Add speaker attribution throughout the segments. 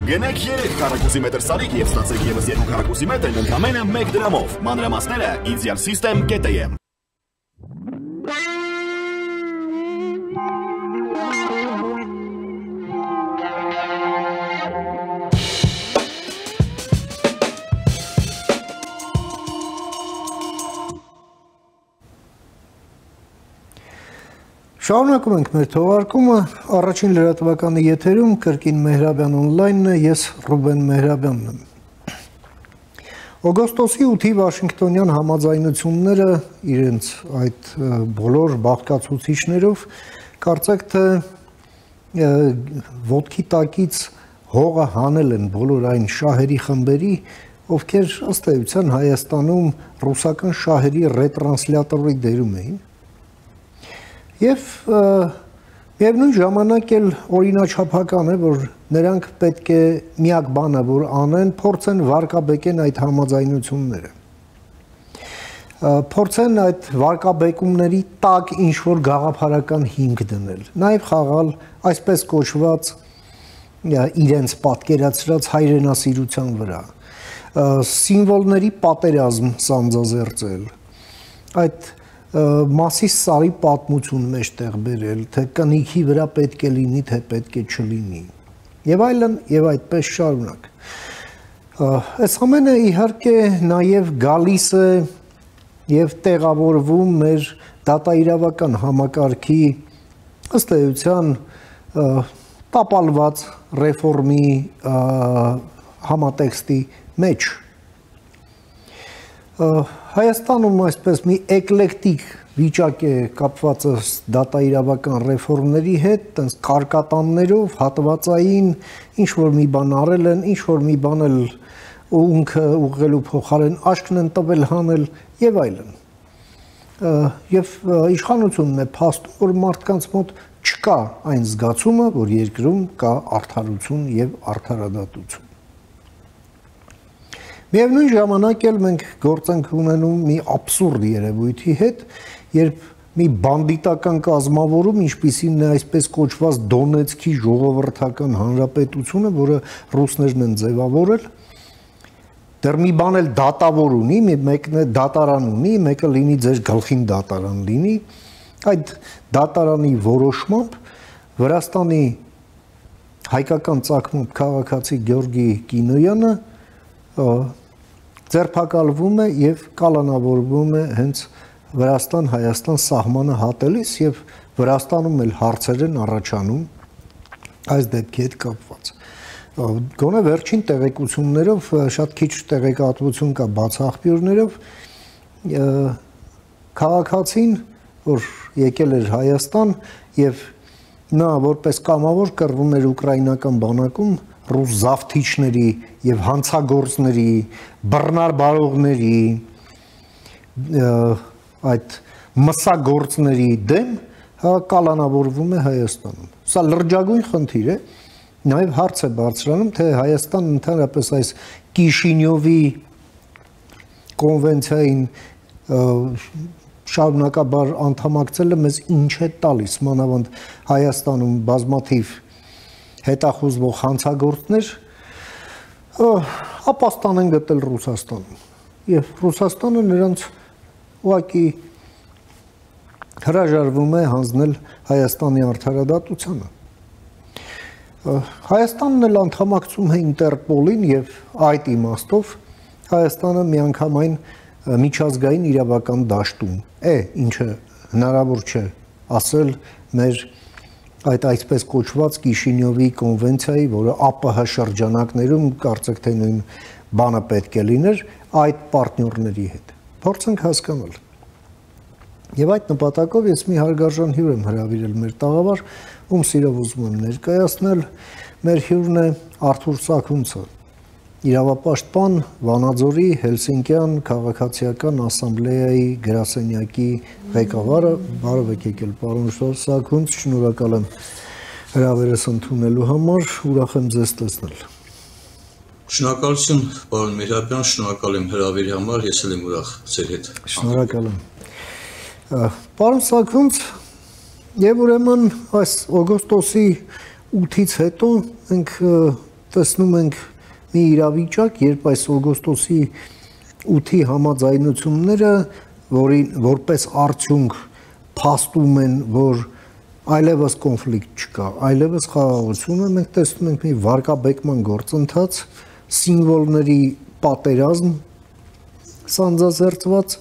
Speaker 1: Գնեք 3 քառակուսի մետր սարիկ եւ ստացեք եւս 2 քառակուսի մետր ընդամենը 1 դրամով։ Մանրամասները idealsystem.am
Speaker 2: Շարունակում ենք մեր թողարկումը, առաջին լրատվականի եթերում կրկին Մեհրաբյան օնլայնն է, ես Ռուբեն Մեհրաբյանն եմ։ Օգոստոսի 8-ի Վաշինգտոնյան համաձայնությունները իրենց այդ բոլոր բաղկացուցիչներով կարծեք թե ոտքի տակից հողը հանել են բոլոր այն շահերի խմբերի, ովքեր ըստ էության Հայաստանում ռուսական շահերի ռետրանսլյատորի դերում էին։ Եվ միևնույն ժամանակ էլ օրինաչափական է, որ նրանք պետք է միակ բանը, որ անեն, փորձեն վարկաբեկեն այդ համաձայնությունները։ Փորձեն այդ վարկաբեկումների տակ ինչ-որ գաղափարական հիմք դնել, նաև խաղալ այսպես կոչված իրենց պատկերացրած հայրենասիրության վրա, սիմվոլների պատերազմ սանձազերծել, այդ Մասիս սարի պատմություն մեջտեղ բերել, թե կնիքի վրա պետք է լինի, թե պետք է չլինի, եւ այլն, եւ այդպես շարունակ։ Այս ամենը իհարկե նաեւ գալիս է եւ տեղավորվում մեր դատաիրավական համակարգի ըստ էության տապալված ռեֆորմի համատեքստի մեջ։ Հայաստանում այսպես մի էկլեկտիկ վիճակ է կապված դատաիրավական ռեֆորմների հետ, տենց կարկատաններով, հատվածային, ինչ-որ մի բան արել են, ինչ-որ մի բան էլ ունքը ուղղելու փոխարեն աշկն են տվել հանել եւ այլն։ Եվ իշխանությունն է փաստում, որ մարդկանց մոտ չկա այն զգացումը, որ երկրում կա արդարություն եւ արդարադատություն։ Միևնույն ժամանակ էլ մենք գործ ենք ունենում մի աբսուրդ երևույթի հետ, երբ մի բանդիտական կազմավորում, ինչպիսին է այսպես կոչված Դոնեցկի ժողովրդական հանրապետությունը, որը ռուսներն են ձևավորել, դեռ մի բան էլ դատավոր ունի, մեկն է դատարան ունի, մեկը լինի ձեր գլխին դատարան լինի, այդ դատարանի որոշմամբ Վրաստանի հայկական ծագմամբ քաղաքացի Գյորգի Կինոյանը ձերբակալվում է եւ կալանավորվում է հենց Վրաստան-Հայաստան սահմանը հատելիս եւ Վրաստանում էլ հարցեր են առաջանում այս դեպքի հետ կապված։ Գոնե վերջին տեղեկություններով շատ քիչ տեղեկատվություն կա բացահայտություններով քաղաքացին, որ եկել էր Հայաստան եւ նա որպես կամավոր կռվում էր ուկրաինական բանակում ռուս զավթիչների եւ հանցագործների, բռնարբարողների, այդ մսագործների դեմ կալանավորվում է Հայաստանում։ Սա լրջագույն խնդիր է, նաեւ հարց է բարձրանում, թե Հայաստանն ընդհանրապես այս Կիշինյովի կոնվենցիային շարունակաբար անդամակցելը մեզ ինչ է տալիս, մանավանդ Հայաստանում բազմաթիվ հետախուզվող հանցագործներ ապաստան են գտել Ռուսաստանում եւ Ռուսաստանը նրանց ուղղակի հրաժարվում է հանձնել Հայաստանի արդարադատությանը։ Հայաստանն էլ անդամակցում է Ինտերպոլին եւ այդ իմաստով Հայաստանը միանգամայն միջազգային իրավական դաշտում է, ինչը հնարավոր չէ ասել մեր այդ այսպես կոչված Կիշինյովի կոնվենցիայի, որը ԱՊՀ շրջանակներում կարծեք թե նույն բանը պետք է լիներ այդ պարտներների հետ։ Փորձենք հասկանալ։ Եվ այդ նպատակով ես մի հարգարժան հյուր եմ հրավիրել մեր տաղավար, ում սիրով ուզում եմ ներկայացնել, մեր հյուրն է Արթուր Սաքունցը, իրավապաշտպան, Վանաձորի Հելսինկյան քաղաքացիական ասամբլեայի գրասենյակի ղեկավարը, բարև եկել պարոն Սաքունց, շնորհակալ եմ հրավերս ընդունելու համար, ուրախ եմ ձեզ տեսնել։
Speaker 3: Շնորհակալություն, պարոն Մեհրաբյան, շնորհակալ եմ հրավերի համար, ես էլ եմ ուրախ ձեր հետ։
Speaker 2: Շնորհակալ եմ։ Պարոն Սաքունց, եւ ուրեմն այս օգոստոսի 8-ից հետո մենք տեսնում ենք մի իրավիճակ, երբ այս օգոստոսի 8-ի համաձայնությունները, որպես արդյունք փաստում են, որ այլևս կոնֆլիկտ չկա, այլևս խաղաղություն է, մենք տեսնում ենք մի վարկաբեկման գործընթաց, սիմվոլների պատերազմ սանձազերծված,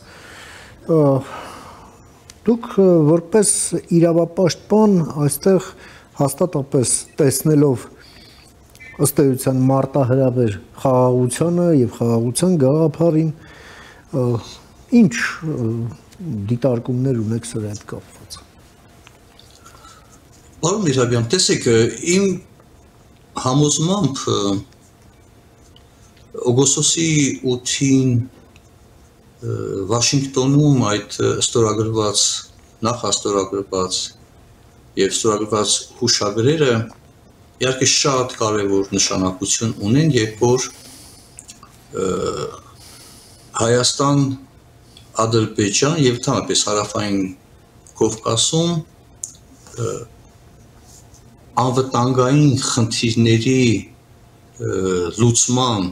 Speaker 2: դուք որպես իրավապաշտպան այստեղ հաստատապես տեսնելով ըստ էության մարտահրավեր խաղաղությանը եւ խաղաղության գաղափարին, ինչ դիտարկումներ ունեք սրա հետ կապված։
Speaker 3: Պարոն Միրզոյան, տեսեք, իմ համոզմամբ օգոստոսի 8-ին Վաշինգտոնում այդ նախաստորագրված եւ ստորագրված հուշագրերը իհարկե շատ կարևոր նշանակություն ունեն, երբ որ Հայաստան, Ադրբեջան եւ թամապես Հարավային Կովկասում անվտանգային խնդիրների լուծման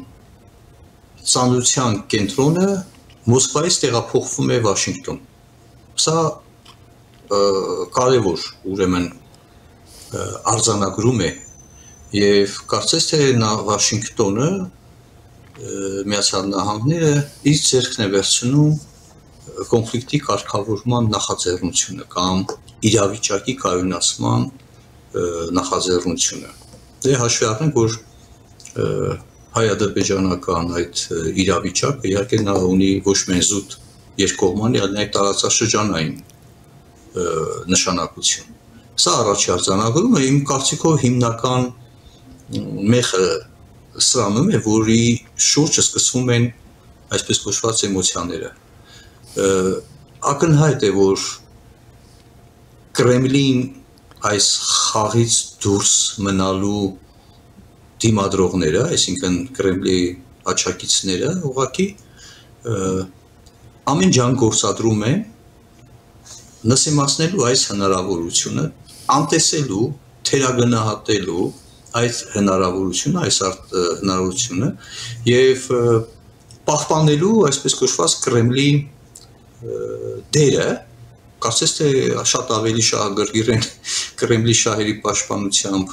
Speaker 3: ծանրության կենտրոնը Մոսկվայից տեղափոխվում է Վաշինգտոն։ Սա կարևոր ուրեմն արձանագրում է եւ կարծես թե Վաշինգտոնը Միացյալ Նահանգները իր ձեռքն է վերցնում կոնֆլիկտի կարգավորման նախաձեռնությունը կամ իրավիճակի կայունացման նախաձեռնությունը։ Դե հաշվի առնենք, որ հայ-ադրբեջանական այդ իրավիճակը իհարկե նա ունի ոչ միայն զուտ երկկողմանի, այլ նաև տարածաշրջանային նշանակություն։ Սա առաջի արձանագրումը իմ կարծիքով հիմնական մեխը սրանում է, որի շուրջը սկսվում են այսպես կոչված էմոցիաները։ Ակնհայտ է, որ Կրեմլին այս խաղից դուրս մնալու դիմադրողները, այսինքն Կրեմլի աջակիցները, ուղղակի ամեն ջան գործադրում են նսեմացնելու այս հնարավորությունը, անտեսելու, թերագնահատելու այդ հնարավորությունը, հնարավորությունը եւ պահպանելու այսպես կոչված Կրեմլի դերը, կարծես թե շատ ավելի շահագրգիռ են Կրեմլի շահերի պաշտպանությամբ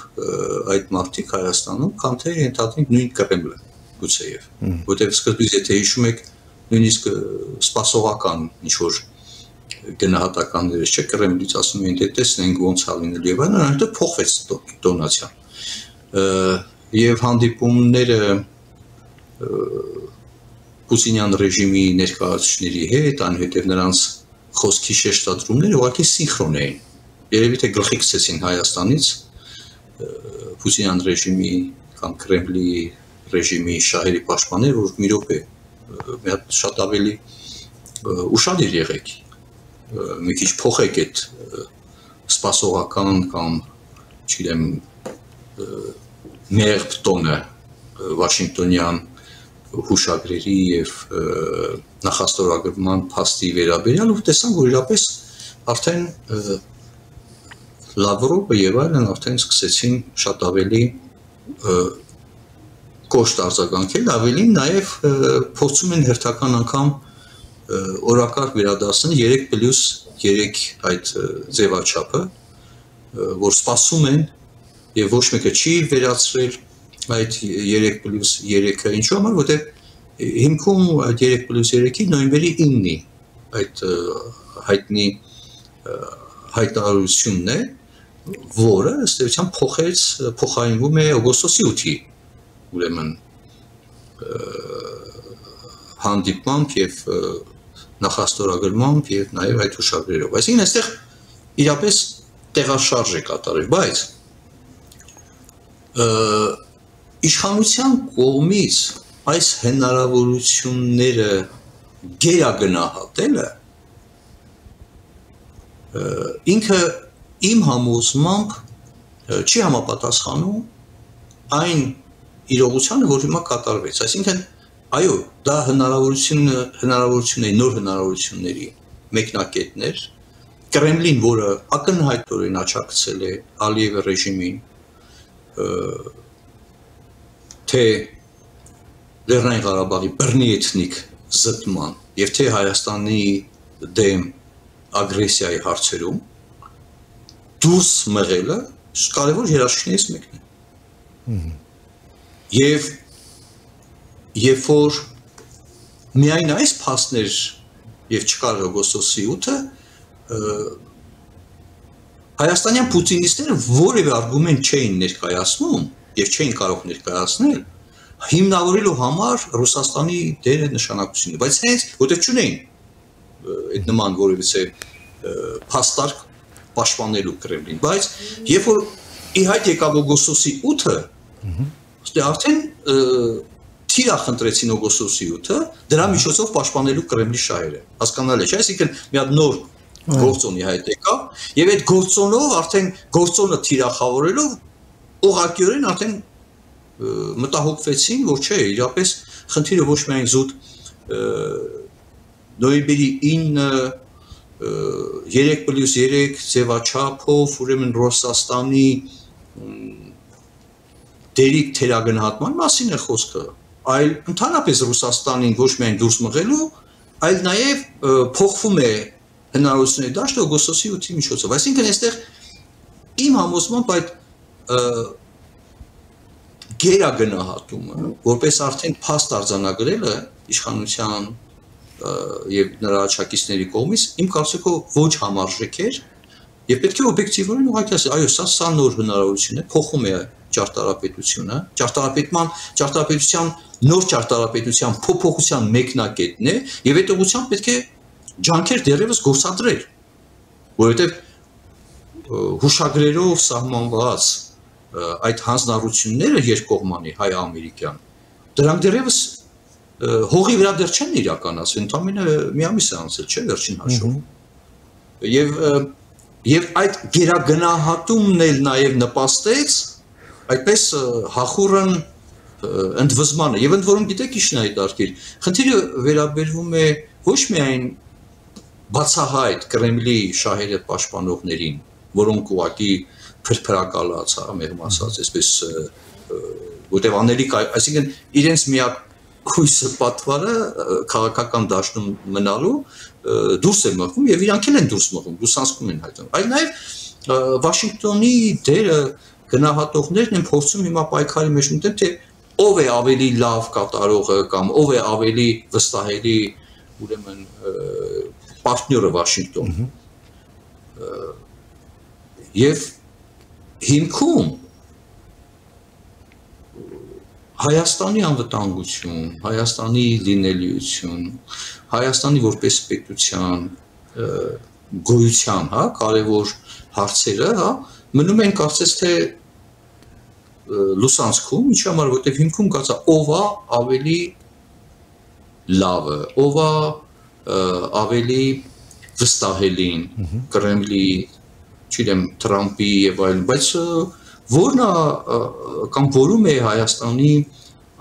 Speaker 3: այդ մարդիկ Հայաստանում, քան թե ենթադրենք նույն Կրեմլը գուցեև, որտեղ սկզբից եթե հիշում եք, նույնիսկ սպասողական ինչ-որ գնահատականներից չէ, Կրեմլից ասում էին, թե տեսնենք ոնց է լինել եւ այլն, այնտեղ փոխվեց տոնացիան։ Եվ հանդիպումները Պուտինյան ռեժիմի ներկայացուցիչների հետ, այնուհետև նրանց խոսքի շեշտադրումները ուղղակի սինխրոն էին։ Երևի թե գլխի գցեցին Հայաստանից Պուտինյան ռեժիմի կամ Կրեմլի ռեժիմի շահերի պաշտպաններ, որ մի րոպե մի հատ շատ ավելի ուշադիր եղեք, մի քիչ փոխեք այդ սպասողական կամ, չգիտեմ, մերբ տոնը Վաշինգտոնյան հուշագրերի եւ նախաստորագրման փաստի վերաբերյալ ու տեսան, որ իրապես արդեն Լավրովը եւ այլն արդեն սկսեցին շատ ավելի կոշտ արձագանքել, ավելին նաեւ փորձում են հերթական անգամ օրակարգ վերադասնել 3+3 այդ ձևաչափը, որ սպասում են եւ ոչ մեկը չի վերացրել այդ 3+3-ը, ինչու համար, որտեղ հիմքում այդ 3+3-ի նոյեմբերի 9-ի այդ հայտնի հայտարարությունն է, որը ըստ էության փոխարինվում է օգոստոսի 8-ի, ուրեմն հանդիպմամբ եւ նախաստորագրմամբ եւ նաեւ այդ հուշագրերով։ Այսինքն այստեղ իրապես տեղաշարժ է կատարել, բայց իշխանության կողմից այս հնարավորությունները գերագնահատելը ինքը իմ համոզմամբ չի համապատասխանում այն իրողությանը, որ հիմա կատարվեց, այսինքն այո, դա հնարավորություն է, նոր հնարավորությունների մեկնակետներ, Կրեմլին, որը ակնհայտորեն աջակցել է Ալիևի ռեժիմին, թե Լեռնային Ղարաբաղի բռնի էթնիկ զտման եւ թե Հայաստանի դեմ ագրեսիայի հարցերում դուրս մղելը կարևոր երաշխիքներից մեկն է։ Եվ երբ որ միայն այս փաստներ եւ չկար օգոստոսի 8-ը հայաստանյան պուտինիստները որևէ արգումենտ չէին ներկայացնում եւ չէին կարող ներկայացնել հիմնավորելու համար Ռուսաստանի դերը նշանակությունը, բայց հենց որտեղ չունեին այդ նման որևիցե փաստարկ պաշտպանելու Կրեմլին, բայց երբ որ ի հայտ եկավ օգոստոսի 8-ը, ըստի արդեն թիրախ ընտրեցին օգոստոսի 8-ը, դրա միջոցով պաշտպանելու Կրեմլի շահերը։ Հասկանալի է, չէ՞, այսինքն մի հատ նոր գործոնի հայտ եկավ, եւ այդ գործոնով արդեն գործոնը թիրախավորելով ուղղակիորեն արդեն մտահոգվեցին, որ չէ, իրապես խնդիրը ոչ միայն զուտ նոյեմբերի 9-ը 3+3 ձևաչափով ուրեմն Ռուսաստանի դերի թերագնահատման մասին է խոսքը, այլ ընդհանրապես Ռուսաստանին ոչ միայն դուրս մղելու, այլ նաև փոխվում է հնարավորությունների դաշտը օգոստոսի 8-ի միջոցով։ Այսինքն այստեղ իմ համոզմամբ այդ գերագնահատումը, որպես արդեն փաստ արձանագրելը իշխանության եւ նրա աջակիցների կողմից իմ կարծիքով ոչ համարժեք էր եւ պետք է օբյեկտիվորեն ուղղակի ասել, այո, սա նոր հնարավորություն է, փոխում է ճարտարապետությունը, ճարտարապետության նոր ճարտարապետության փոփոխության մեկնակետն է եւ այդ ուղղությամբ պետք է ջանքեր դեռևս գործադրել, որովհետեւ հուշագրերով սահմանված այդ հանձնառությունները երկկողմանի հայ-ամերիկյան դրանք դեռևս հողի վրա դեռ չեն իրականացվել, ընդամենը մի ամիս է անցել, չէ՞, վերջին հաշվով։ Եվ այդ գերագնահատումն էլ նաև նպաստեց այդպես հախուռն ընդվզմանը, եւ ընդ որում գիտեք ի՞նչն է այդ արկիր։ Խնդիրը վերաբերվում է ոչ միայն բացահայտ Կրեմլի շահերը պաշտպանողներին, որոնք ուղղակի փրփրակալած, մեղմ ասած, այսպես որտեղ անելիք, այսինքն իրենց միակ հույսը պատվարը քաղաքական դաշտում մնալու դուրս է մղվում եւ իրանք էլ են դուրս մղվում, լուսանցքում են հայտնում։ Այլ նաեւ Վաշինգտոնի դերը գնահատողներն են փորձում հիմա պայքարի մեջ մտնել, թե ով է ավելի լավ կատարողը կամ ով է ավելի վստահելի ուրեմն պարտները Վաշինգտոնում։ Եվ հիմքում Հայաստանի անվտանգություն, Հայաստանի լինելիություն, Հայաստանի որպես պետության գոյության, հա, կարևոր հարցերը, հա, մնում են կարծես թե լուսանցքում, ինչի համար, որտեղ հիմքում կացա ով է ավելի լավը, ով է ավելի վստահելին Կրեմլի, չգիտեմ, Թրամփի եւ այլն, բայց որն է կամ որում է Հայաստանի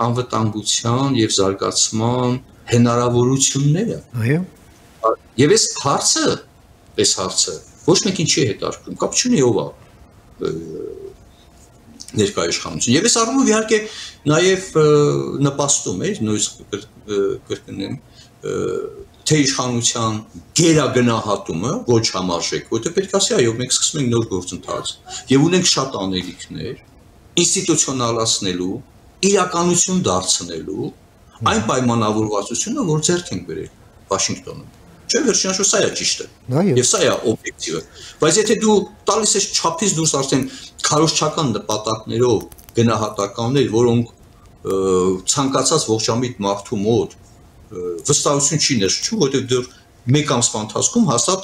Speaker 3: անվտանգության եւ զարգացման հնարավորությունները։ Այո։ Եվ այս հարցը ոչ մեկին չի հետաքրքրում, կապ չունի ով է ներկայ իշխանություն։ Եվ այս առումով իհարկե նաեւ նպաստում է, նույնիսկ կրկնեմ, թե իշխանության գերագնահատումը ոչ համարժեք, որտեղ պետք է ասի, այո, մենք սկսում ենք նոր գործընթաց եւ ունենք շատ անելիքներ, ինստիտուցիոնալացնելու, իրականություն դարձնելու այն պայմանավորվածությունը, որ ձեռք ենք բերել Վաշինգտոնում։ Չէ, վերջին հաշվով սա է ճիշտը։ Եվ սա է օբյեկտիվը։ Բայց եթե դու տալիս ես չափից դուրս արդեն քարոզչական նպատակներով գնահատականներ, որոնք ցանկացած ողջամիտ մարդու մոտ վստահություն չի ներշնչում, որտեղ դեռ մեկ ամսվա ընթացքում հաստատ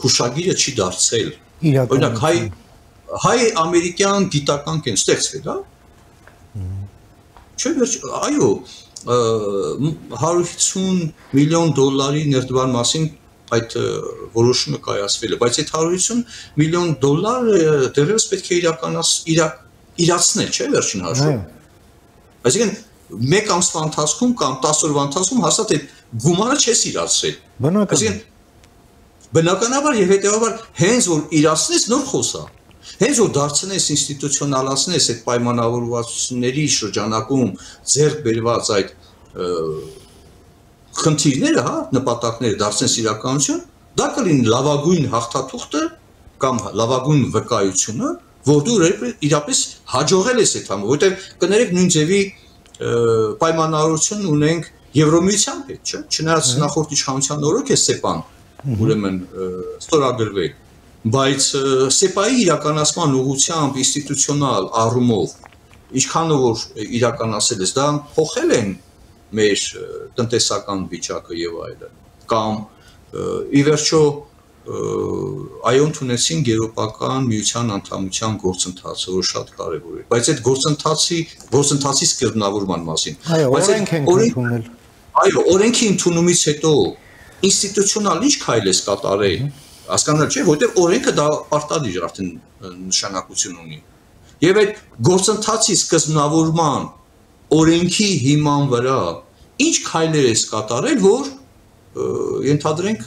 Speaker 3: հուշագիրը չի դարձել։ Օրինակ հայ-ամերիկյան գիտական կեն ստեղծվել, հա։ Չէ, այո, $150 միլիոն ներդրման մասին այդ որոշումը կայացվել է, բայց այդ $150 միլիոն դեռևս պետք է իրացնել, չէ, վերջին հաշվով։ Այսինքն մեկ ամսվա ընթացքում կամ 10 օրվա ընթացքում հաստատ այդ գումարը չես իրացրել։ Այսինքն բնականաբար եւ հետեւաբար հենց որ իրացնես նոր խոսա։ Հենց որ դարձնես ինստիտուցիոնալացնես այդ պայմանավորվածությունների շրջանակում ձեռք բերված այդ խնդիրները, հա, նպատակները դարձնես իրականություն, դա կլինի լավագույն հաղթաթուղթը կամ լավագույն վկայությունը, որ դու իրապես հաջողել ես այդ համը, որտեղ կներեք նույն ձևի պայմանավորություն ունենք Եվրոմիության հետ, չէ՞, չնայած նախորդ իշխանության օրոք է ՍԵՊԱ-ն, ուրեմն ստորագրվել, բայց ՍԵՊԱ-ի իրականացման ուղղությամբ ինստիտուցիոնալ առումով ինչքանով որ իրականացել ես, դա փոխել են մեր տնտեսական վիճակը եւ այլն, կամ ի վերջո այոն ունեցին եվրոպական միության անդամության գործընթացը, որ շատ կարևոր է, բայց այդ գործընթացի սկզբնավորման մասին, այո, օրենքի ընդունումից հետո ինստիտուցիոնալ ինչ քայլ ես կատարել, հասկանալ չէ, որտեղ օրենքը դա պարտադիր արդեն նշանակություն ունի, եւ այդ գործընթացի սկզբնավորման օրենքի հիման վրա ինչ քայլեր ես կատարել, որ ենթադրենք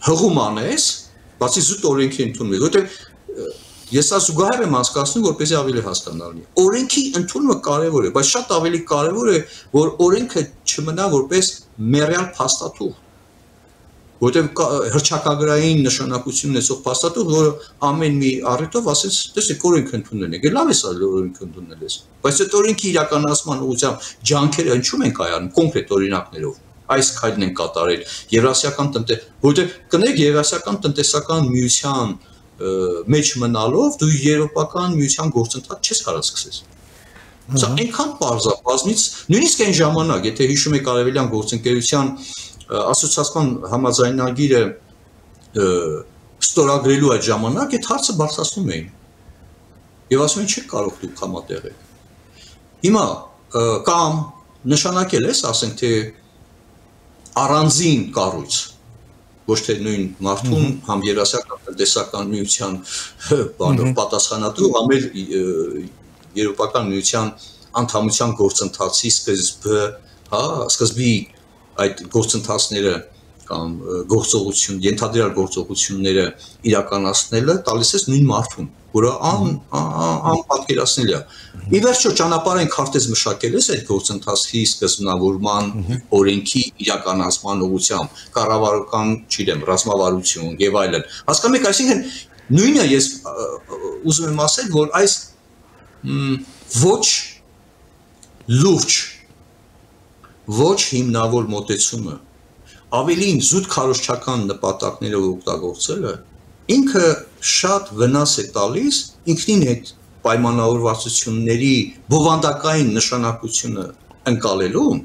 Speaker 3: հղում անես, բացի զուտ օրենքի ընդունումից, որտեղ ես սա զուգահեռ եմ հասկացնում, որպեսզի ավելի հասկանալ լինի։ Օրենքի ընդունումը կարևոր է, բայց շատ ավելի կարևոր է, որ օրենքը չմնա որպես մեռյալ փաստաթուղթ, որտեղ հռչակագրային նշանակություն ունեցող փաստաթուղթ, որը ամեն մի առիթով ասես, տեսեք, օրենք ընդունել եք, լավ է սա օրենք ընդունել ես, բայց այդ օրենքի իրականացման ուղղությամբ ջանքերը ինչու են կայանում կոնկրետ օրինակներով, այս քայլն են կատարել Եվրասիական որտեղ կներեք Եվրասիական տնտեսական միության մեջ մնալով դու եվրոպական միության գործընթաց չես կարող սկսես։ Սա այնքան պարզ է, բազմից նույնիսկ այն ժամանակ, եթե հիշում եք Արևելյան գործընկերության ասոցիացիան համաձայնագիրը ստորագրելու այդ ժամանակ այդ հարցը բարձրացնում էին։ Եվ ասում են չեք կարող դուք համատեղել։ Հիմա կամ նշանակել ես, ասենք թե առանձին կառույց, ոչ թե նույն մարդուն համ Եվրասիական տնտեսական միության բանով պատասխանատու, համ էլ Եվրոպական միության անդամության գործընթացի սկզբի այդ գործընթացները կամ ենթադրյալ գործողությունները իրականացնելը տալիս ես նույն մարդուն, որը անպատկերացնելի է։ Ի վերջո ճանապարհային քարտեզ մշակել ես այդ գործընթացի սկզբնավորման օրենքի իրականացման ուղղությամբ, կառավարական, չգիտեմ, ռազմավարություն եւ այլն։ Հասկանում եք, այսինքն նույնը ես ուզում եմ ասել, որ այս ոչ լուրջ, ոչ հիմնավոր մոտեցումը ավելին զուտ քարոզչական նպատակներով օգտագործելը ինքը շատ վնաս է տալիս ինքնին այդ պայմանավորվածությունների բովանդակային նշանակությունը ընկալելուն,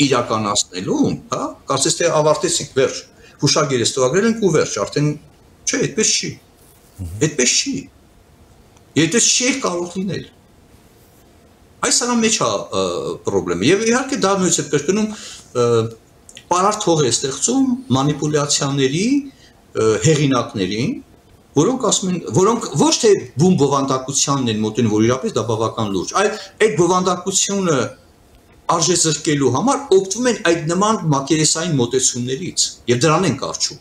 Speaker 3: իրականացնելուն, հա, կարծես թե ավարտեցինք, վերջ, հուշագիր ստորագրել ենք ու վերջ, արդեն չէ, այդպես չի։ Այդպես չի։ Այդպես չի կարող լինել։ Այս սրա մեջ է խնդրեմը։ Եվ իհարկե դա նույնիսկ է կրկնում պարարտ հող է ստեղծում մանիպուլյացիաների հեղինակներին, որոնք ասում են, որոնք ոչ թե բուն բովանդակությանն են մոտենում, որ իրապես դա բավական լուրջ, այլ այդ բովանդակությունը արժեզրկելու համար օգտվում են այդ նման մակերեսային մոտեցումներից եւ դրան են կարճում։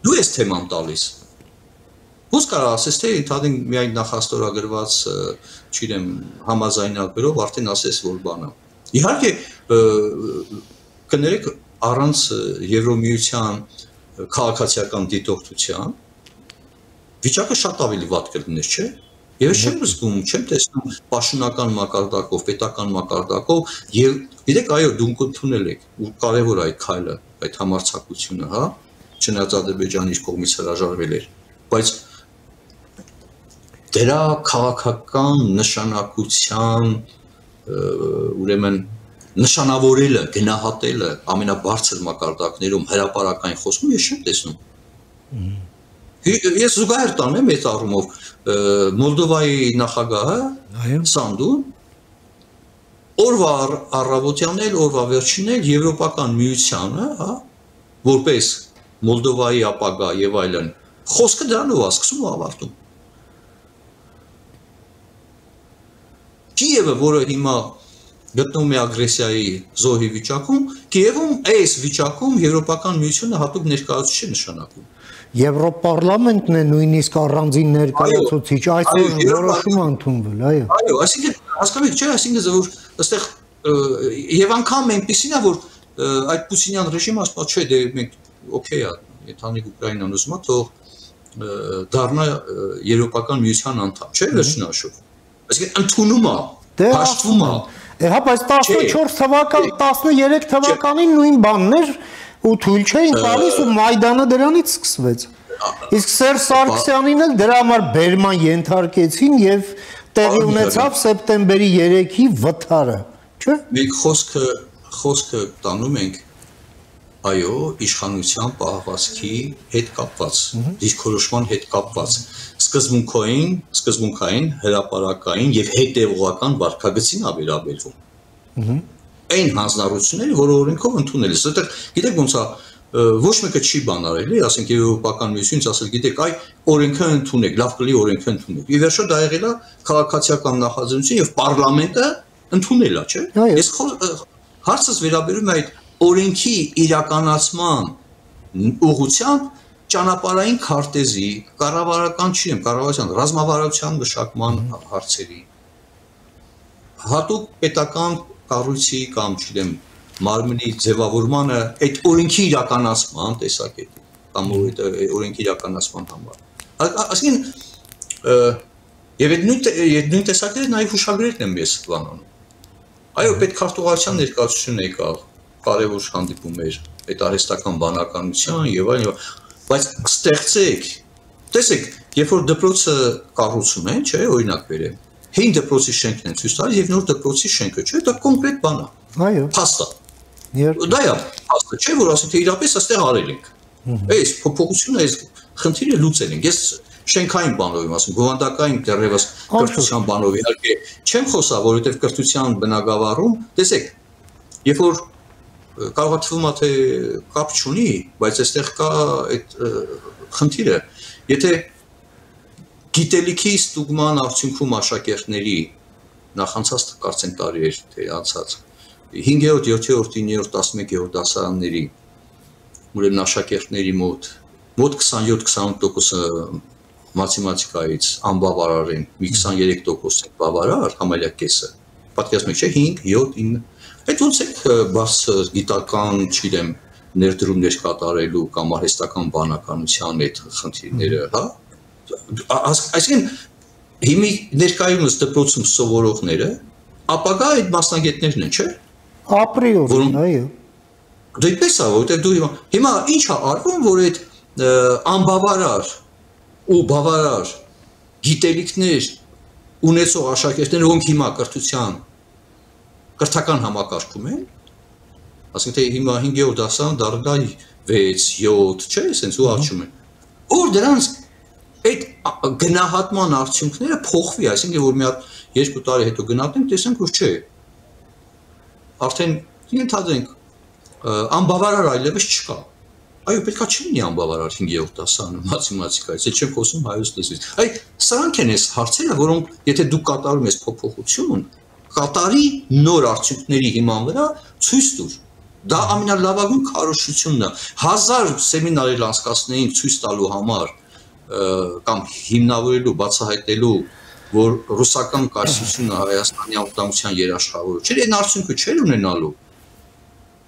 Speaker 3: Դու ես թեման տալիս։ Ոնց կարող ասես թե ընդհանրեն միայն նախաստորագրված, չգիտեմ, համաձայնագրով արդեն ասես որ բանը։ Իհարկե կներեք առանց Եվրոմիության քաղաքացիական դիտորդության վիճակը շատ ավելի վատ կլիներ, չէ՞։ Եվ ես չեմ զգում, չեմ տեսնում պաշտոնական մակարդակով, պետական մակարդակով եւ գիտեք, այո, դուք ընդունել եք ու կարեւոր է այդ քայլը, այդ համարձակությունը, հա, չնայած Ադրբեջանի կողմից հրաժարվել էր, բայց դրա քաղաքական նշանակության ուրեմն նշանավորելը, գնահատելը ամենաբարձր մակարդակներում հրապարակային խոսքում ես չեմ տեսնում։ Ես զուգահեռ տանեմ այդ առումով Մոլդովայի նախագահը Սանդուն օրվա առավոտյան էլ, օրվա վերջին էլ Եվրոպական միությանը, հա, որպես Մոլդովայի ապագա եւ այլն, խոսքը դրանով է սկսում ու ավարտում։ Կիևը, որը հիմա գտնվում է ագրեսիայի զոհի վիճակում, Կիևում այս վիճակում Եվրոպական միությունը հատուկ ներկայացուցիչ չի նշանակում։
Speaker 2: Եվրոպարլամենտն է նույնիսկ առանձին ներկայացուցիչ, այսօր որոշում ընդունվել, այո։
Speaker 3: Այո, այսինքն հասկանում եք, չէ՞, այսինքն որ այստեղ եւ անգամ այնպեսին է, որ այդ Պուտինյան ռեժիմը ասում է, չէ, դե մենք օքեյ է, եթե Ուկրաինան ուզում է, թող դառնա Եվրոպական միության անդամ, չէ՞, վերջնաշուտ։ Այսինքն ընդունում է, հաշտվում է։
Speaker 2: Հա, բայց 14 թվական, 13 թվականին նույն բանն էր ու թույլ չէին տալիս ու Մայդանը դրանից սկսվեց։ Իսկ Սերժ Սարգսյանին էլ դրա համար բերման ենթարկեցին եւ տեղի ունեցավ սեպտեմբերի 3-ի վթարը, չէ՞։
Speaker 3: Մենք խոսքը տանում ենք այո, իշխանության պահվածքի հետ կապված, դիրքորոշման հետ կապված, սկզբունքային, հրապարակային եւ հետեւողական վարքագծին վերաբերվում։ Այն հանձնառությունները, որը օրենքով ընդունել է, այստեղ գիտեք ոնց է, ոչ մեկը չի բան արել, ասենք Եվրոպական միությունից ասել, գիտեք, այ օրենքը ընդունեք, լավ կլի օրենքը ընդունեք։ Ի վերջո դա եղել է քաղաքացիական նախաձեռնություն եւ պարլամենտը ընդունել է, չէ՞։ Ես հարցս վերաբերում է այդ օրենքի իրականացման ուղղությամբ ճանապարհային քարտեզի, կառավարության, ռազմավարության մշակման հարցերի, հատուկ պետական կառույցի կամ չգիտեմ մարմնի ձևավորմանը այդ օրենքի իրականացման տեսակետի կամ օրենքի իրականացման համար։ Այսինքն եւ այդ նույն տեսակետը նաեւ հուշագրերն են մեզ բանանում։ Այո, պետքարտուղարության ներկայացությունն եկավ, կարևոր հանդիպում էր այդ արհեստական բանականության եւ այլն, բայց ստեղծեք, տեսեք, երբ որ դպրոցը կառուցում են, չէ, օրինակ բերեմ, հին դպրոցի շենքն են ցույց տալիս եւ նոր դպրոցի շենքը, չէ, դա կոնկրետ բան է։
Speaker 2: Այո։
Speaker 3: Փաստ է։ Դա է փաստը, չէ, որ ասենք թե իրապես այստեղ արել ենք։ Այս փոփոխությունը այս խնդիրը լուծել ենք։ Ես շենքային բանով եմ ասում, գովանդակային դեռևս կրթության բանով իհարկե չեմ խոսա, որովհետև կրթության բնագավառում, տեսեք, երբ որ կարող է թվում թե կապ չունի, բայց այստեղ կա այդ խնդիրը, եթե գիտելիքի ստուգման արդյունքում աշակերտների նախանցած կարծեմ տարի էր, թե անցած 5-րդ, 7-րդ, 9-րդ, 11-րդ դասարանների ուրեմն աշակերտների մոտ 27-28% մաթեմատիկայից անբավարար են, մի 23% բավարար, համարյա կեսը։ Պատկերացնում եք, չէ, 5, 7, 9։ Այդ ոնց է բարձր գիտական, չգիտեմ, ներդրումներ կատարելու կամ արհեստական բանականության այդ խնդիրները, հա։ Այսինքն հիմի ներկայումս դպրոցում սովորողները ապագա այդ մասնագետներն են, չէ։
Speaker 2: Ապրիորի, այո։
Speaker 3: Դե այդպես է, որովհետև դու հիմա ինչ է արվում, որ այդ անբավարար ու բավարար գիտելիքներ ունեցող աշակերտները, ոնք հիմա կրթական համակարգում են, ասենք թե հիմա 5-րդ դասարան դառնա 6, 7, չէ, այսպես ու աճում են։ Որ դրանց այդ գնահատման արդյունքները փոխվի, այսինքն որ մի հատ 2 տարի հետո գնահատենք, տեսանք որ չէ։ Արդեն ենթադրենք անբավարար այլևս չկա։ Այո, պետքա չլինի անբավարար 5-րդ դասարանում մաթեմատիկայից, չեմ խոսում հայոց լեզվից։ Այ սրանք են այս հարցերը, որոնք եթե դու կատարում ես փոփոխություն, կատարի նոր արդյունքների հիման վրա ցույց տուր։ Դա ամենալավագույն քարոզությունն է։ 1000 սեմինարեր անցկացնեինք ցույց տալու համար կամ հիմնավորելու, բացահայտելու, որ ռուսական կայսրությունը Հայաստանի անվտանգության երաշխավորը չէր, այն արդյունքը չէր ունենալու։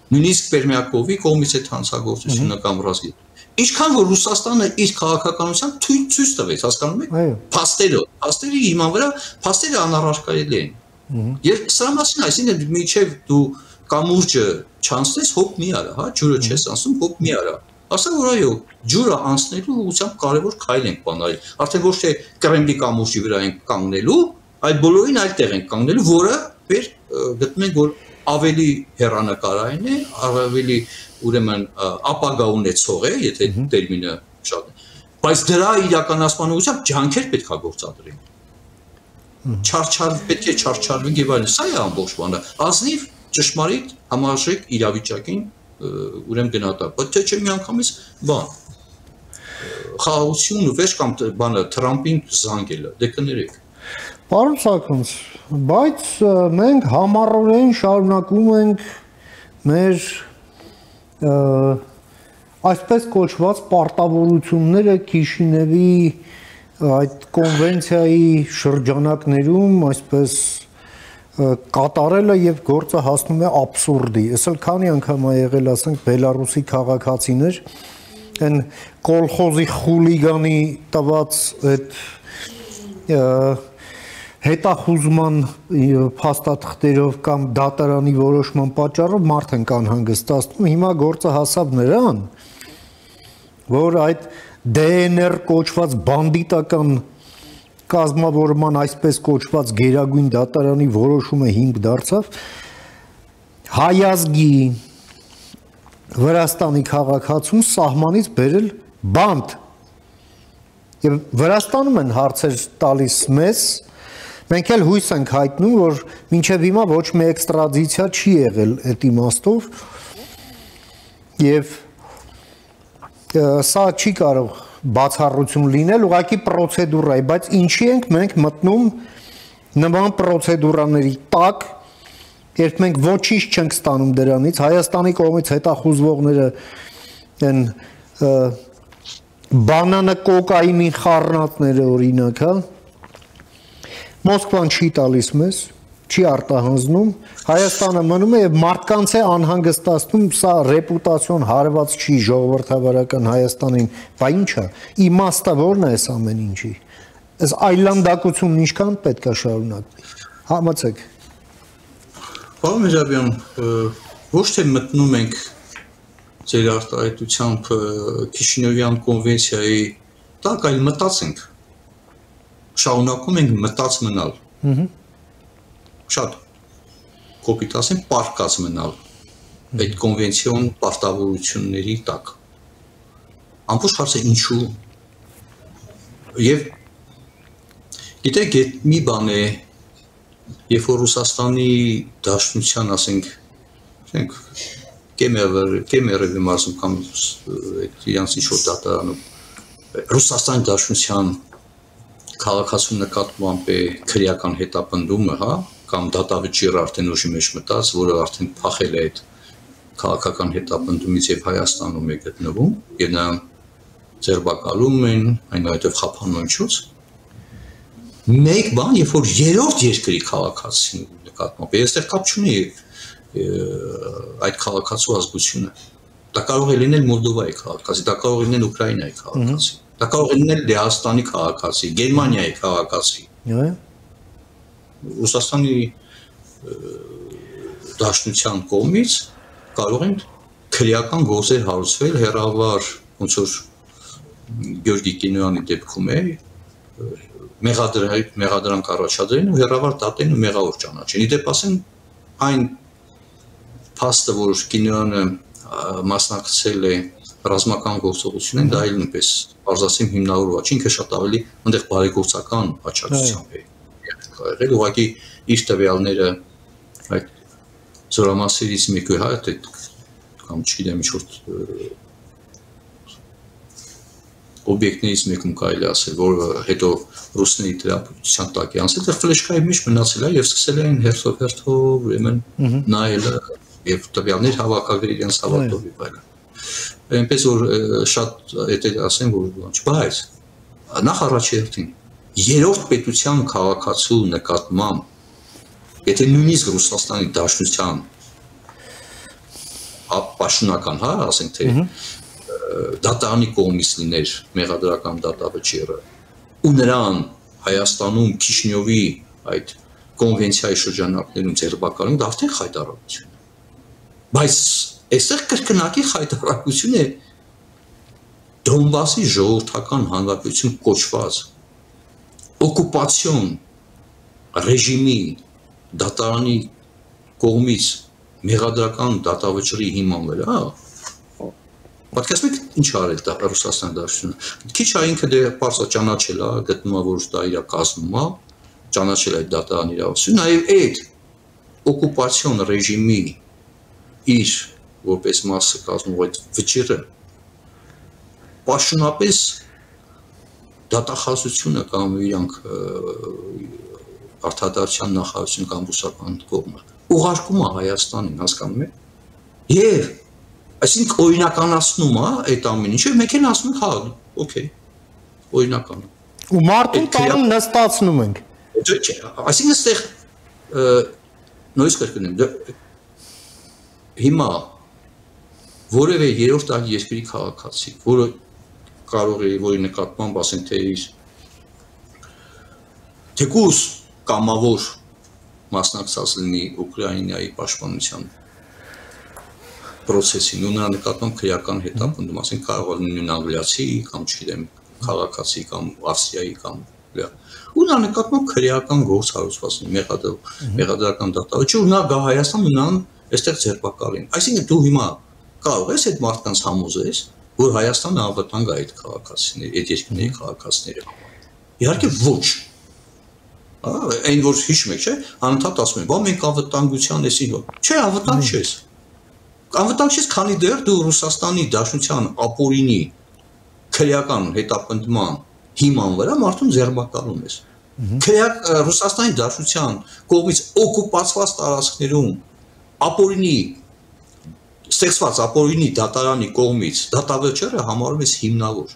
Speaker 3: Նույնիսկ Պերմյակովի կողմից այդ հանցագործությունը կամ ռազմի։ Ինչքան որ Ռուսաստանը իր քաղաքականությամբ ցույց տվեց, հասկանում եք։ Փաստերը հիման վրա, փաստերը անառարկայելի են։ Երբ սրա մասին, այսինքն միջև դու կամուրջը չանցնես, հոп մի արա, հա, ջուրը չես անցնում, հոп մի արա։ Ասա որ այո, ջուրը անցնելու ուղղությամբ կարևոր քայլ ենք բանալի։ Արդեն ոչ թե Կրեմլի կամուրջի վրա ենք կանգնելու, այլ բոլորին այդտեղ ենք կանգնելու, որը մեր գտնում ենք, որ ավելի հեռանկարային է, ավելի ուրեմն ապագա ունեցող է, եթե տերմինը շատ է։ Բայց դրա իրականացման ուղղությամբ ջանքեր պետք է գործադրենք։ Պետք է չարչարվենք եւ այլն, սա է ամբողջ բանը։ Ազնիվ ճշմարիտ համարժեք իրավիճակին ուրեմն գնահատակ, բայց չէ մի անգամից բան։ Խաղաղություն ու վերջ կամ բանը Թրամփին զանգելը, դե կներեք։
Speaker 2: Պարոն Սարգսյան, բայց մենք համառորեն շարունակում ենք մեր այսպես կոչված պարտավորությունները Քիշինևի այդ կոնվենցիայի շրջանակներում այսպես կատարելը եւ գործը հասնում է աբսուրդի։ Ես էլ քանի անգամ ա եղել, ասենք, Բելարուսի քաղաքացիներ, այն կոլխոզի խուլիգանի տված այդ հետախուզման փաստաթղթերով կամ դատարանի որոշման պատճառով մարդ են անհանգստացնում։ Հիմա գործը հասավ նրան, որ այդ DNR կոչված բանդիտական կազմավորման այսպես կոչված գերագույն դատարանի որոշումը հիմք դարձավ հայազգի Վրաստանի քաղաքացուն սահմանից բերել բանդ եւ Վրաստանում են հարցեր տալիս մեզ մենք էլ հույս ենք հայտնում որ մինչեւ հիմա ոչ մի էքստրադիցիա չի եղել այդ իմաստով եւ սա չի կարող բացառություն լինել ուղղակի պրոցեդուրա է բայց ինչի ենք մենք մտնում նման պրոցեդուրաների տակ երբ մենք ոչինչ չենք ստանում դրանից Հայաստանի կողմից հետախուզվողները են բանանը կոկայինի խառնածները օրինակ հա Մոսկվան չի տալիս մեզ չի արտահանձնում Հայաստանը մնում է եւ մարդկանց է անհանգստացնում սա ռեպուտացիոն հարված չի ժողովրդավարական Հայաստանին բա ինչա իմաստը ո՞րն է այս ամեն ինչի այս այլանդակությունն ինչքան պետք է շարունակվի համեցեք
Speaker 3: Պարոն Մեջաբյան ոչ թե մտնում ենք ձեր արտահայտությամբ Քիշինևյան կոնվենցիայի տակ այլ մտածենք շարունակում ենք մտած մնալ շատ կոպիտ ասեմ պարկած մնալ այդ կոնվենցիոն պարտավորությունների տակ ամբողջ հարցը ինչու եւ գիտեք մի բան է երբ որ Ռուսաստանի Դաշնության ասենք կեմերովի մարզում կամ իրանց ինչ-որ դատարանում Ռուսաստանի Դաշնության քաղաքացու նկատմամբ է քրեական հետապնդումը, հա, կամ դատավճիռ արդեն ուժի մեջ մտած, որը արդեն փախել է այդ քաղաքական հետապնդումից եւ Հայաստանում է գտնվում, եւ նրան ձերբակալում են, այնուհետեւ խափանում ինչուց։ Մեկ բան, երբ որ երրորդ երկրի քաղաքացին նկատմամբ, այստեղ կապ չունի այդ քաղաքացու ազգությունը։ Դա կարող է լինել Մոլդովայի քաղաքացի, դա կարող է լինել Ուկրաինայի քաղաքացի, դա կարող է լինել Լեհաստանի քաղաքացի, Գերմանիայի քաղաքացի։ Ռուսաստանի Դաշնության կողմից կարող են քրեական գործեր հարուցվել հեռավար, ոնց որ Գյորգի Կինոյանի դեպքում է, մեղադրանք առաջադրեն ու հեռավար դատեն ու մեղավոր ճանաչեն։ Իդեպ ասեն այն փաստը, որ Կինոյանը մասնակցել է ռազմական գործողություններին, դա այլ նույնպես բարձրացիմ հիմնավորված, ինքը շատ ավելի այնտեղ բարեգործական աջակցությամբ է եղել, ուղղակի իր տվյալները այդ զորամասերից մեկի հետ կամ չգիտեմ ինչ-որ օբյեկտներից մեկում կարելի ասել, որ հետո ռուսների դրապետության տակ է անցել, դեռ ֆլեշկայի մեջ մնացել է եւ սկսել են հերթով ուրեմն նայել եւ տվյալներ հավաքագրել իրենց հավատով եւ այլն։ Այնպես որ շատ էդ ասեմ, որ ոչ, բայց նախ առաջերտին երրորդ պետության քաղաքացու նկատմամբ եթե նույնիսկ Ռուսաստանի Դաշնության պաշտոնական, հա, ասենք թե դատարանի կողմից լիներ մեղադրական դատավճիռը ու նրան Հայաստանում Քիշինևի այդ կոնվենցիայի շրջանակներում ձերբակալում դա արդեն խայտարարություն է բայց այստեղ կրկնակի խայտարարություն է Դոնբասի ժողովրդական հանրապետություն կոչված օկուպացիոն ռեժիմի դատարանի կողմից մեղադրական դատավճիռի հիման վրա Պատկերացնեք ինչ արել դա Ռուսաստանի Դաշնությունը։ Քիչ ինքը դե պարզ ճանաչել է, գտնում է որ դա իր կազմում է, ճանաչել այդ դատարան իրավասությունը, նաև այդ օկուպացիոն ռեժիմի իր որպես մասը կազմող այդ վճիռը պաշտոնապես դատախազությունը կամ իրանք արտադրության նախարարություն կամ բուսական կողմը ուղարկում է Հայաստանին, հասկանում եք։ Եվ Այսինքն օրինականացնում է այդ ամեն ինչը, մենք են ասում ենք, հա, օքեյ, օրինական է։
Speaker 2: Ու մարդուն տալում նստացնում ենք։
Speaker 3: Այսինքն այստեղ նույնիսկ կրկնեմ, հիմա որևէ երրորդ այլ երկրի քաղաքացի, որը կարող է որի նկատմամբ ասենք թե իր թեկուզ կամավոր մասնակցած լինի Ուկրաինայի պաշտպանության process-ին ու նրա նկատմամբ քրեական հետապնդում, ասենք կարող է լինի անգլիացի կամ չգիտեմ քաղաքացի կամ ավստրիայի կամ ու նա նկատմամբ քրեական գործ հարուցված լինի մեղադրական դատավարություն ու նա գա Հայաստան ու նրան այստեղ ձերբակալին։ Այսինքն դու հիմա կարող ես այդ մարդկանց համոզես, որ Հայաստանը անվտանգ է այդ քաղաքացիների, այդ երկրների քաղաքացիների համար։ Իհարկե ոչ։ Այն որ հիշում եք, չէ՞, անընդհատ ասում են, բա մենք անվտանգության էսի հո։ Չէ, անվտանգ չես։ Անվտանգ չես, քանի դեռ դու Ռուսաստանի Դաշնության ապօրինի քրեական հետապնդման հիման վրա մարդուն ձերբակալում ես։ Ռուսաստանի Դաշնության կողմից օկուպացված տարածքներում ապօրինի ստեղծված ապօրինի դատարանի կողմից դատավճիռը համարում ես հիմնավոր։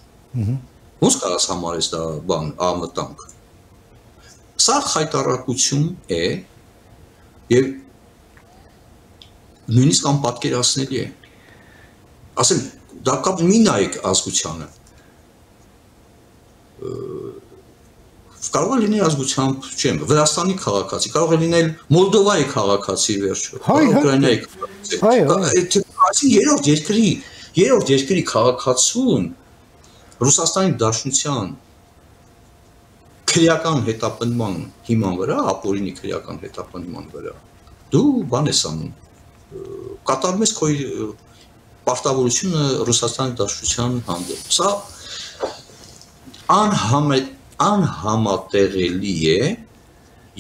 Speaker 3: Ոնց կարաս համարես դա բան անվտանգ։ Սա խայտառակություն է եւ նույնիսկ անպատկերացնելի է։ Ասեմ, դա կապ մի նայեք ազգությանը։ Կարող է լինել ազգությամբ, չեմ, Վրաստանի քաղաքացի, կարող է լինել Մոլդովայի քաղաքացի վերջո, Ուկրաինայի քաղաքացի։ Այսինքն երրորդ երկրի քաղաքացուն Ռուսաստանի Դաշնության քրեական հետապնդման հիման վրա, ապօրինի քրեական հետապնդման վրա, դու բան ես անում, կատարում ես քո պարտավորությունը Ռուսաստանի Դաշնության հանդեպ։ Սա անհամատեղելի է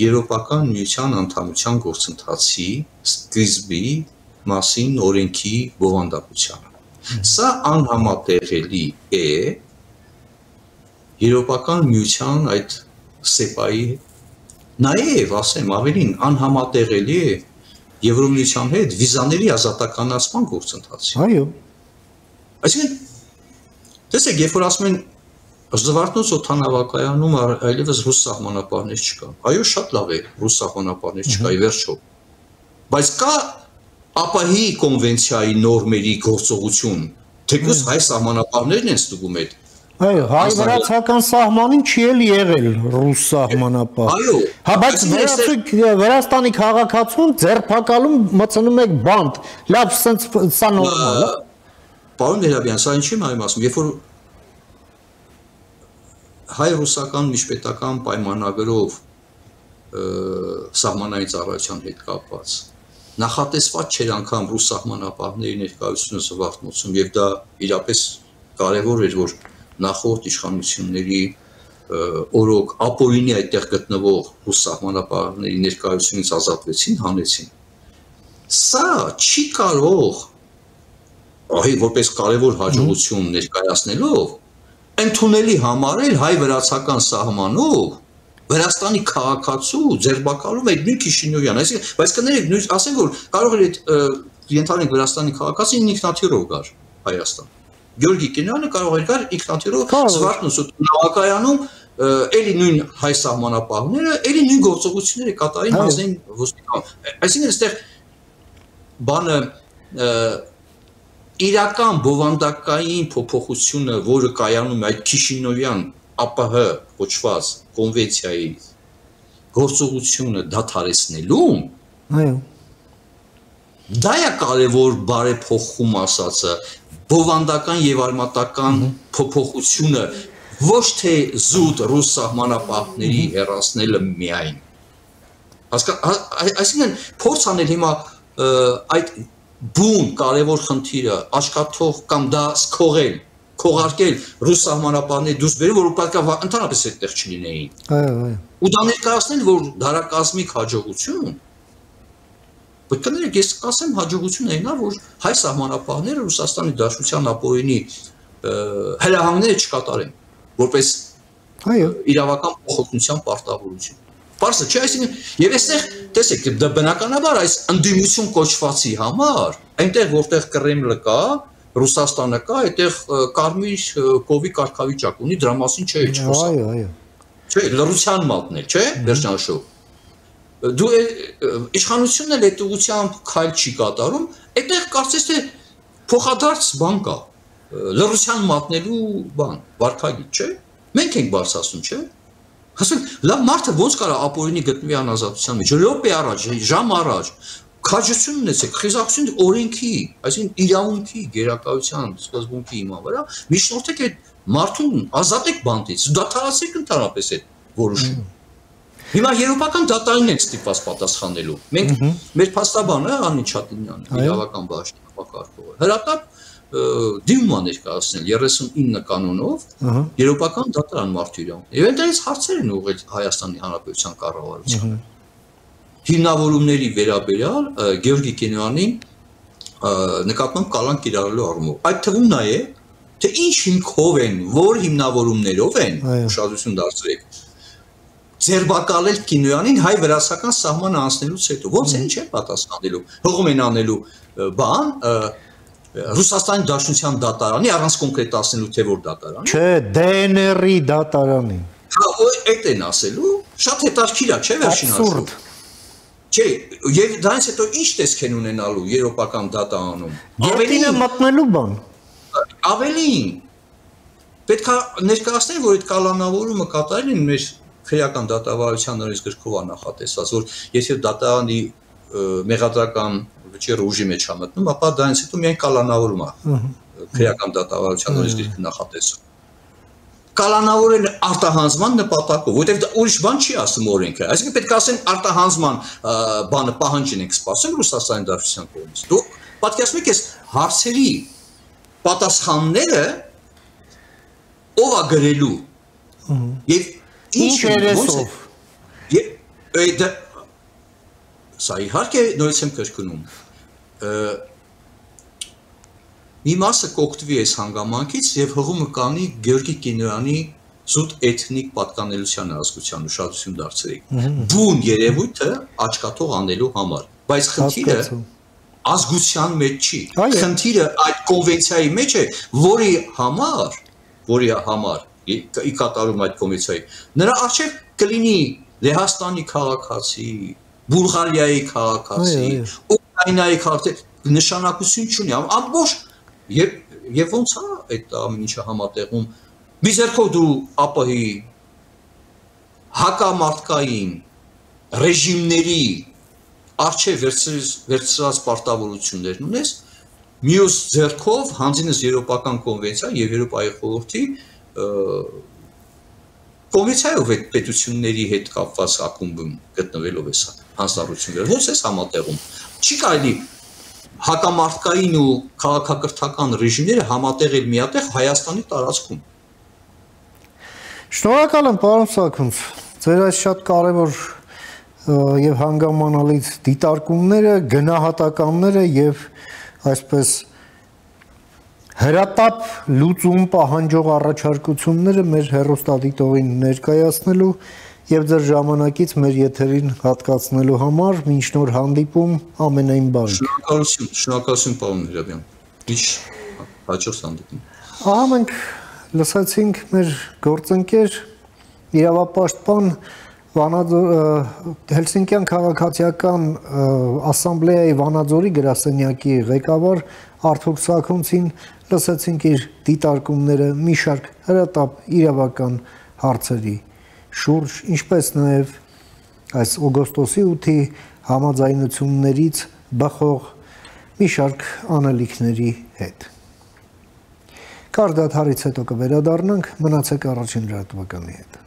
Speaker 3: Եվրոպական միության անդամության գործընթացի սկզբի մասին օրենքի բովանդակությանը։ Սա անհամատեղելի է Եվրոպական միության այդ սեպայի նաև ասեմ ավելին անհամատեղելի է Եվրոմիության հետ վիզաների ազատականացման գործընթացի։
Speaker 2: Այո։
Speaker 3: Այսինքն տեսեք, երբ որ ասում են Զվարթնոց օդանավակայանում այլևս ռուս սահմանապահներ չկան։ Այո, շատ լավ է, ռուս սահմանապահներ չկա, ի վերջո։ Բայց կա ԱՊՀ-ի կոնվենցիայի նորմերի գործողություն, թեկուզ հայ սահմանապահներն են ստուգում այդ։
Speaker 2: Այո, հայ-վրացական սահմանին չի էլ եղել ռուս սահմանապահ։
Speaker 3: Այո։
Speaker 2: Հա, բայց Վրաստանի քաղաքացուն ձերբակալում մտցնում եք բանտ։ Լավ, սա նորմալ է։
Speaker 3: Պարոն Մերաբյան, սա ինչի՞ եմ ասում, երբ որ հայ-ռուսական միջպետական պայմանագրով սահմանային ծառայության հետ կապված նախատեսված չէր անգամ ռուս սահմանապահների ներկայությունը Զվարթնոցում եւ դա իրապես կարեւոր էր որ նախորդ իշխանությունների օրոք ապօրինի այդտեղ գտնվող ռուս սահմանապահների ներկայությունից ազատվեցին, հանեցին։ Սա չի կարող այ որպես կարեւոր հաջողություն ներկայացնելով ընդունելի համարել հայ-վրացական սահմանով Վրաստանի քաղաքացու ձերբակալում այդ նույն Քիշինյովյան, այսինքն, բայց կներեք, ասենք որ կարող էր այդ ենթադրենք Վրաստանի քաղաքացին ինքնաթիռով գար Հայաստան։ Գյորգի Կինյանը կարող էր գար ինքնաթիռով Զվարթնոց օդանավակայանում էլի նույն հայ սահմանապահները, էլի նույն գործողությունները կատարին հանձնային ոստիկան։ Այսինքն այստեղ բանը իրական բովանդակային փոփոխությունը, որը կայանում է այդ Քիշինյովյան ԱՊՀ կոչված կոնվենցիայի գործողությունը դադարեցնելուն,
Speaker 2: այո,
Speaker 3: դա է կարևոր բարեփոխում ասածը, բովանդական եւ արմատական փոփոխությունը, ոչ թե զուտ ռուս սահմանապահների հեռացնելը միայն։ Այսինքն փորձ անել հիմա այդ բուն կարևոր խնդիրը աչքաթող կամ դա սկողել, քողարկել ռուս սահմանապահների դուրս բերել, որ պատկա ընդհանրապես այդտեղ չլինեին։
Speaker 2: Այո, այո։
Speaker 3: Ու դա ներկայացնել, որ դարակազմիկ հաջողություն, բայց կներեք, ես կասեմ հաջողություն այն է, որ հայ սահմանապահները Ռուսաստանի Դաշնության ապօրինի հրահանգները չկատարեն, որպես իրավական փոխօգնության պարտավորություն։ Պարզը չէ, այսինքն եւ այստեղ տեսեք, դա բնականաբար այս ընդդիմություն կոչվածի համար, այնտեղ որտեղ Կրեմլը կա, Ռուսաստանը կա, այդտեղ կարմիր կովի կարգավիճակ ունի, դրա մասին չէ չխոսա։
Speaker 2: Այո։
Speaker 3: Չէ, լրության մատնել, չէ, վերջնաշով։ Դու իշխանությունն էլ այդ ուղղությամբ քայլ չի կատարում, այդտեղ կարծես թե փոխադարձ բան կա, լրության մատնելու բան, վարքագիծ, չէ։ Մենք ենք բարձրացնում, չէ։ Ասենք, լավ մարդը ոնց կարա ապօրինի գտնվի անազատության մեջ, րոպե առաջ, ժամ առաջ, քաջություն ունեցեք, խիզախություն օրենքի, այսինքն իրավունքի, գերակայության, սկզբունքի հիման վրա, միջնորդեք այդ մարդուն ազատեք բանտից, դադարեցեք ընդհանրապես այդ որոշումը։ Հիմա եվրոպական դատարանին ենք ստիպված պատասխանելու։ Մենք մեր փաստաբանը Աննի Չատինյանն, իրավական բաժնի նախակարգողը, հրատապ դիմում է ներկայացնել 39 կանոնով եվրոպական դատարան մարդու իրավունք։ Եվ այնտեղից հարցեր են ուղղել Հայաստանի Հանրապետության կառավարությանը։ Հիմնավորումների վերաբերյալ Գեորգի Կենյանին նկատմամբ կալանք կիրառելու առումով։ Այդ թվում նաև թե ինչ հիմքով են, որ հիմնավորումներով են, ուշադրություն դարձրեք, ձերբակալել Կինոյանին հայ-վրացական սահմանը անցնելուց հետո, ոնց են չէ պատասխանելու, հողում են անելու բան, Ռուսաստանի Դաշնության դատարանի, առանց կոնկրետացնելու թե որ դատարանի։
Speaker 2: Չէ, DNR-ի դատարանի։
Speaker 3: Հա, այդ են ասելու, շատ հետաքրքիր է, չէ՞ վերջին
Speaker 2: Աբսուրդ։
Speaker 3: Չէ, եւ դրանից հետո ինչ տեսք են ունենալու եվրոպական դատարանում։
Speaker 2: Գետինը մտնելու բան։
Speaker 3: Ավելին, պետք է ներկայացնել, որ այդ կալանավորումը կատարել են մեր քրեական դատավարության նորից գրքով անախատեսված, որ եթե դատարանի մեղադրական վճիռը ուժի մեջ է մտնում, ապա դրանից հետո միայն կալանավորում է քրեական դատավարության նորից գրքի նախատեսում։ Կալանավորել արտահանձման նպատակով, որովհետև ուրիշ բան չի ասում օրենքը, այսինքն պետք է ասեն արտահանձման բանը պահանջին ենք սպասում Ռուսաստանի Դաշնության կողմից։ Դու պատկերացնում եք այս հարցերի պատասխանները ով է գրելու եւ ինչ երեսով եւ սա իհարկե նորից եմ կրկնում մի մասը կօգտվի այս հանգամանքից եւ հղումը կանի Գեորգի Կինոյանի զուտ էթնիկ պատկանելության ազգության ուշադրություն դարձրեք բուն երևույթը աչքաթող անելու համար բայց խնդիրը ազգության մեջ չի խնդիրը այդ կոնվենցիայի մեջ է որի համար ի կատարում այդ կոնվենցիայի նրա արժեք կլինի Լեհաստանի քաղաքացի Բուլղարիայի քաղաքացի Ուկրաինայի քաղաքացի նշանակություն չունի ամբողջ եւ ոնց է այդ ամեն ինչը համատեղում մի ձեռքով դու ԱՊՀ-ի հակամարտկային ռեժիմների արժե վերցրած պարտավորություններն ունես մյուս ձեռքով հանձինս եվրոպական կոնվենցիա եւ Եվրոպայի խորհրդի կոնվենցիայով այդ պետությունների հետ կապված ակումբում գտնվելով է հանձնառությունները ոնց է համատեղում չի կարելի հակամարտկային ու քաղաքակրթական ռեժիմները համատեղել միատեղ Հայաստանի տարածքում
Speaker 2: Շնորհակալ եմ պարոն Սաքունց ձեր այս շատ կարևոր եւ հանգամանալից դիտարկումները, գնահատականները եւ այսպես հրատապ լուծում պահանջող առաջարկությունները մեր հեռուստադիտողին ներկայացնելու եւ ձեր ժամանակից մեր եթերին հատկացնելու համար մինչ նոր հանդիպում ամենայն բարիք։
Speaker 3: Շնորհակալություն պարոն Հիրաբյան։ Ինչ հաջող հանդիպում։
Speaker 2: Ահա մենք լսեցինք մեր գործընկեր իրավապաշտպան Հելսինկյան քաղաքացիական ասամբլեայի Վանաձորի գրասենյակի ղեկավար Արթուր Սաքունցին լսեցինք իր դիտարկումները մի շարք հրատապ իրավական հարցերի շուրջ, ինչպես նաև այս օգոստոսի 8-ի համաձայնություններից բխող մի շարք անելիքների հետ։ Կարճ դադարից հետո կվերադառնանք, մնացեք առաջին լրատվականի հետ։